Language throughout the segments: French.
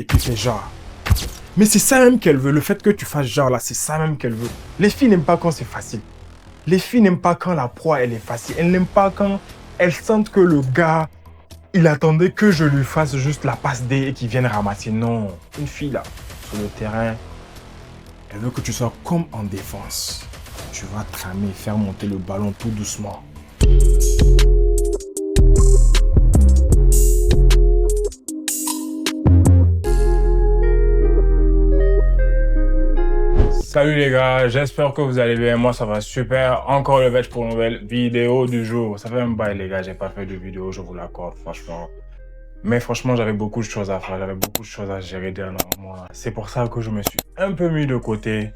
et puis fais genre. Mais c'est ça même qu'elle veut, le fait que tu fasses genre là, c'est ça même qu'elle veut. Les filles n'aiment pas quand c'est facile. Les filles n'aiment pas quand la proie, elle est facile. Elles n'aiment pas quand elles sentent que le gars, il attendait que je lui fasse juste la passe D et qu'il vienne ramasser. Non, une fille là, sur le terrain, elle veut que tu sois comme en défense. Tu vas tramer, faire monter le ballon tout doucement. Salut les gars, j'espère que vous allez bien, moi ça va super. Encore le veg pour une nouvelle vidéo du jour. Ça fait un bail les gars, j'ai pas fait de vidéo, je vous l'accorde franchement. Mais franchement j'avais beaucoup de choses à faire, j'avais beaucoup de choses à gérer dernièrement. C'est pour ça que je me suis un peu mis de côté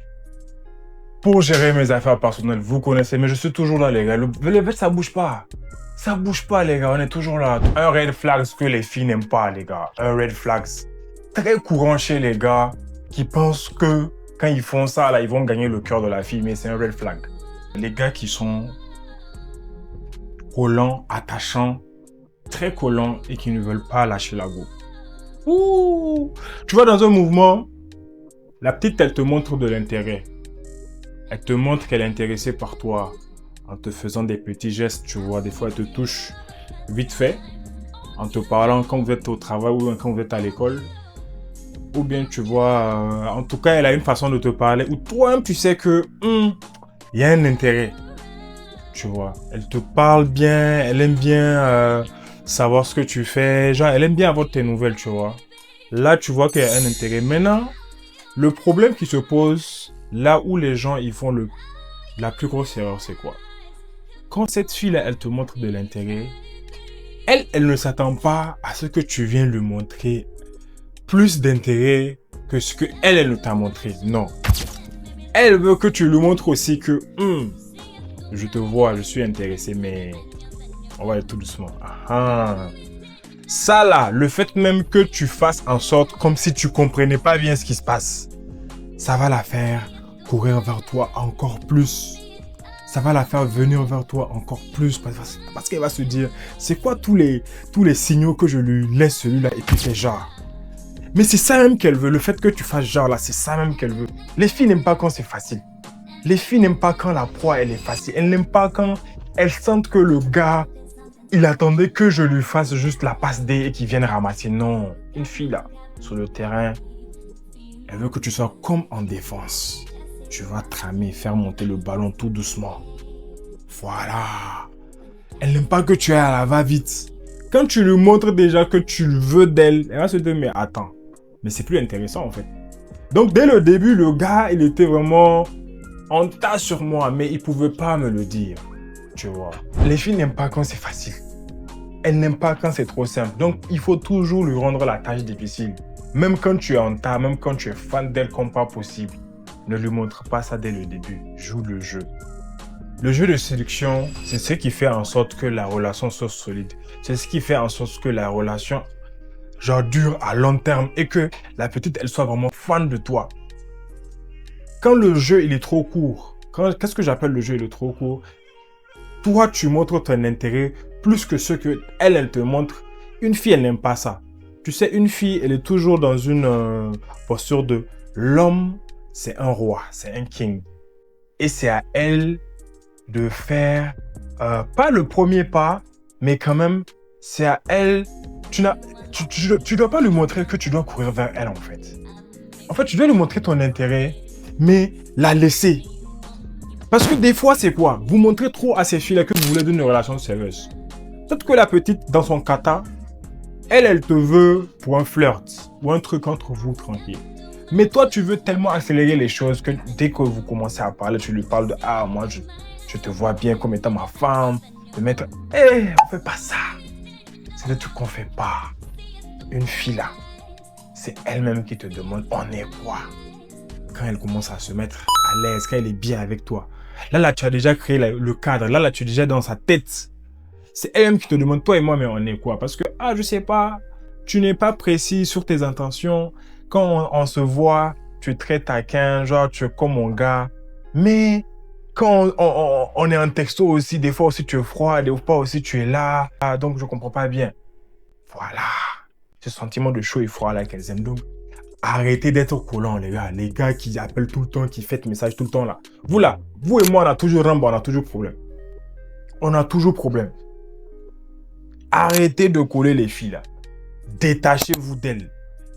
pour gérer mes affaires personnelles, vous connaissez, mais je suis toujours là les gars. Le veg ça bouge pas. Ça bouge pas les gars, on est toujours là. Un red flag que les filles n'aiment pas les gars. Un red flag très courant chez les gars qui pensent que quand ils font ça, là, ils vont gagner le cœur de la fille, mais c'est un red flag. Les gars qui sont collants, attachants, très collants et qui ne veulent pas lâcher la go. Ouh! Tu vois, dans un mouvement, la petite, elle te montre de l'intérêt. Elle te montre qu'elle est intéressée par toi en te faisant des petits gestes, tu vois. Des fois, elle te touche vite fait en te parlant quand vous êtes au travail ou quand vous êtes à l'école. Ou bien tu vois, en tout cas, elle a une façon de te parler où toi-même tu sais que il y a un intérêt. Tu vois, elle te parle bien, elle aime bien savoir ce que tu fais. Genre, elle aime bien avoir tes nouvelles, tu vois. Là, tu vois qu'il y a un intérêt. Maintenant, le problème qui se pose, là où les gens ils font la plus grosse erreur, c'est quoi? Quand cette fille-là, elle te montre de l'intérêt, elle ne s'attend pas à ce que tu viennes lui montrer plus d'intérêt que ce que elle ne t'a montré. Non. Elle veut que tu lui montres aussi que je te vois, je suis intéressé, mais on va aller tout doucement. Ça là, le fait même que tu fasses en sorte comme si tu comprenais pas bien ce qui se passe, ça va la faire courir vers toi encore plus. Ça va la faire venir vers toi encore plus parce qu'elle va se dire, c'est quoi tous les signaux que je lui laisse celui-là et puis fait genre. Mais c'est ça même qu'elle veut, le fait que tu fasses genre là, c'est ça même qu'elle veut. Les filles n'aiment pas quand c'est facile. Les filles n'aiment pas quand la proie, elle est facile. Elles n'aiment pas quand elles sentent que le gars, il attendait que je lui fasse juste la passe D et qu'il vienne ramasser. Non, une fille là, sur le terrain, elle veut que tu sois comme en défense. Tu vas tramer, faire monter le ballon tout doucement. Voilà. Elle n'aime pas que tu ailles à la va-vite. Quand tu lui montres déjà que tu le veux d'elle, elle va se dire, mais attends. Mais c'est plus intéressant en fait. Donc dès le début, le gars, il était vraiment en tas sur moi, mais il pouvait pas me le dire. Tu vois. Les filles n'aiment pas quand c'est facile. Elles n'aiment pas quand c'est trop simple. Donc il faut toujours lui rendre la tâche difficile. Même quand tu es en tas, même quand tu es fan d'elle comme pas possible. Ne lui montre pas ça dès le début. Joue le jeu. Le jeu de séduction, c'est ce qui fait en sorte que la relation soit solide. C'est ce qui fait en sorte que la relation genre dure à long terme et que la petite, elle soit vraiment fan de toi. Quand le jeu, il est trop court, qu'est-ce que j'appelle le jeu, il est trop court? Toi, tu montres ton intérêt plus que ce que elle te montre. Une fille, elle n'aime pas ça. Tu sais, une fille, elle est toujours dans une posture de l'homme, c'est un roi, c'est un king. Et c'est à elle de faire, pas le premier pas, mais quand même, c'est à elle. Tu dois pas lui montrer que tu dois courir vers elle en fait. En fait, tu dois lui montrer ton intérêt, mais la laisser. Parce que des fois, c'est quoi? Vous montrez trop à ces filles-là que vous voulez d'une relation sérieuse. Peut-être que la petite, dans son kata, elle te veut pour un flirt ou un truc entre vous tranquille. Mais toi, tu veux tellement accélérer les choses que dès que vous commencez à parler, tu lui parles de « Ah, moi, je te vois bien comme étant ma femme. » De mettre « on fait pas ça. » C'est le truc qu'on fait pas. Une fille là, c'est elle-même qui te demande « On est quoi ?» Quand elle commence à se mettre à l'aise, quand elle est bien avec toi. Là, tu as déjà créé le cadre. Là, tu es déjà dans sa tête. C'est elle-même qui te demande « Toi et moi, mais on est quoi ?» Parce que, je sais pas, tu n'es pas précis sur tes intentions. Quand on se voit, tu es très taquin, genre tu es comme mon gars. Mais quand on est en texto aussi, des fois aussi tu es froid, des fois aussi tu es là. Donc je comprends pas bien. Voilà. Ce sentiment de chaud et froid là qu'elles aiment. Donc Arrêtez d'être collants, les gars. Les gars qui appellent tout le temps, qui font message tout le temps là. Vous là, vous et moi, on a toujours on a toujours problème. On a toujours problème. Arrêtez de coller les filles là. Détachez-vous d'elles.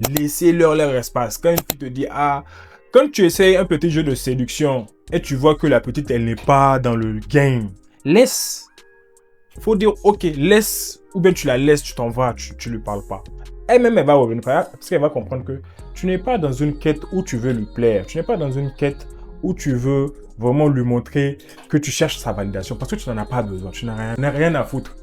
Laissez-leur leur espace. Quand une fille te dit, ah, quand tu essayes un petit jeu de séduction et tu vois que la petite, elle n'est pas dans le game, laisse. Faut dire, ok, laisse. Ou bien tu la laisses, tu t'en vas, tu lui parles pas. Elle-même, elle va revenir parce qu'elle va comprendre que tu n'es pas dans une quête où tu veux lui plaire. Tu n'es pas dans une quête où tu veux vraiment lui montrer que tu cherches sa validation. Parce que tu n'en as pas besoin. Tu n'as rien à foutre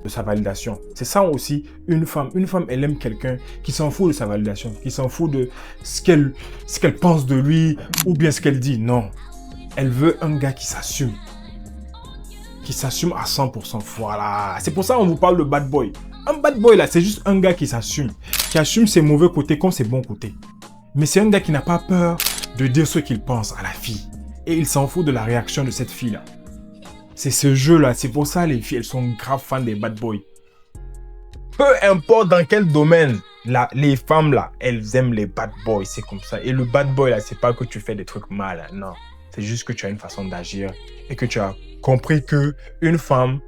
de sa validation. C'est ça aussi, une femme. Une femme, elle aime quelqu'un qui s'en fout de sa validation, qui s'en fout de ce qu'elle pense de lui ou bien ce qu'elle dit. Non. Elle veut un gars qui s'assume. Qui s'assume à 100%. Voilà. C'est pour ça qu'on vous parle de bad boy. Un bad boy, là, c'est juste un gars qui s'assume. Qui assume ses mauvais côtés comme ses bons côtés. Mais c'est un gars qui n'a pas peur de dire ce qu'il pense à la fille. Et il s'en fout de la réaction de cette fille-là. C'est ce jeu-là. C'est pour ça les filles, elles sont grave fans des bad boys. Peu importe dans quel domaine, là, les femmes, là, elles aiment les bad boys. C'est comme ça. Et le bad boy, là, c'est pas que tu fais des trucs mal. Hein, non. C'est juste que tu as une façon d'agir. Et que tu as compris que une femme,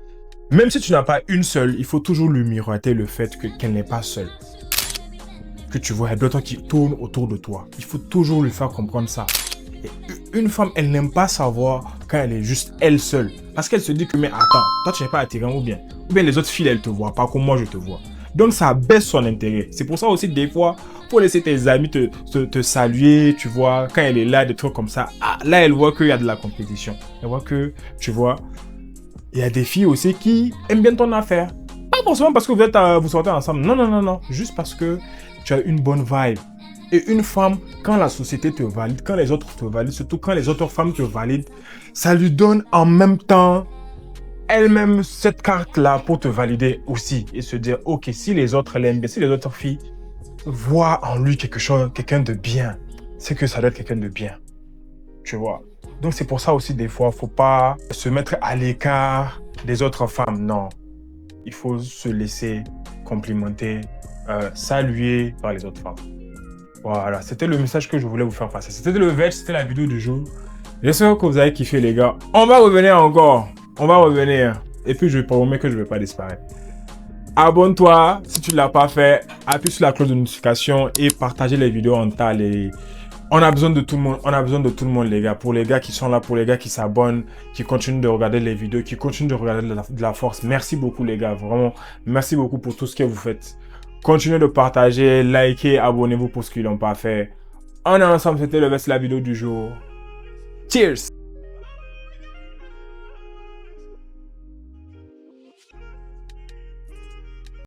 même si tu n'as pas une seule, il faut toujours lui miroiter le fait qu'elle n'est pas seule. Que tu vois, il y a d'autres qui tournent autour de toi. Il faut toujours lui faire comprendre ça. Et une femme, elle n'aime pas savoir quand elle est juste elle seule. Parce qu'elle se dit que, mais attends, toi tu n'es pas attirant ou bien les autres filles, elles te voient pas comme moi je te vois. Donc ça baisse son intérêt. C'est pour ça aussi, des fois, faut laisser tes amis te saluer, tu vois, quand elle est là, des trucs comme ça. Ah, là, elle voit qu'il y a de la compétition. Elle voit que, tu vois, il y a des filles aussi qui aiment bien ton affaire. Pas forcément parce que vous sortez ensemble. Non, non, non, non. Juste parce que tu as une bonne vibe. Et une femme, quand la société te valide, quand les autres te valident, surtout quand les autres femmes te valident, ça lui donne en même temps elle-même cette carte-là pour te valider aussi. Et se dire, ok, si les autres l'aiment bien, si les autres filles voient en lui quelque chose, quelqu'un de bien, c'est que ça doit être quelqu'un de bien. Tu vois. Donc c'est pour ça aussi, des fois, faut pas se mettre à l'écart des autres femmes. Non. Il faut se laisser complimenter, saluer par les autres femmes. Voilà, c'était le message que je voulais vous faire passer. C'était le veg, c'était la vidéo du jour. J'espère que vous avez kiffé, les gars. On va revenir encore. On va revenir. Et puis, je promets que je ne vais pas disparaître. Abonne-toi si tu ne l'as pas fait. Appuie sur la cloche de notification et partagez les vidéos en tas. On a besoin de tout le monde. On a besoin de tout le monde, les gars. Pour les gars qui sont là, pour les gars qui s'abonnent, qui continuent de regarder les vidéos, qui continuent de regarder de la force. Merci beaucoup, les gars. Vraiment, merci beaucoup pour tout ce que vous faites. Continuez de partager, likez, abonnez-vous pour ceux qui ne l'ont pas fait. On est ensemble, c'était le reste de la vidéo du jour. Cheers!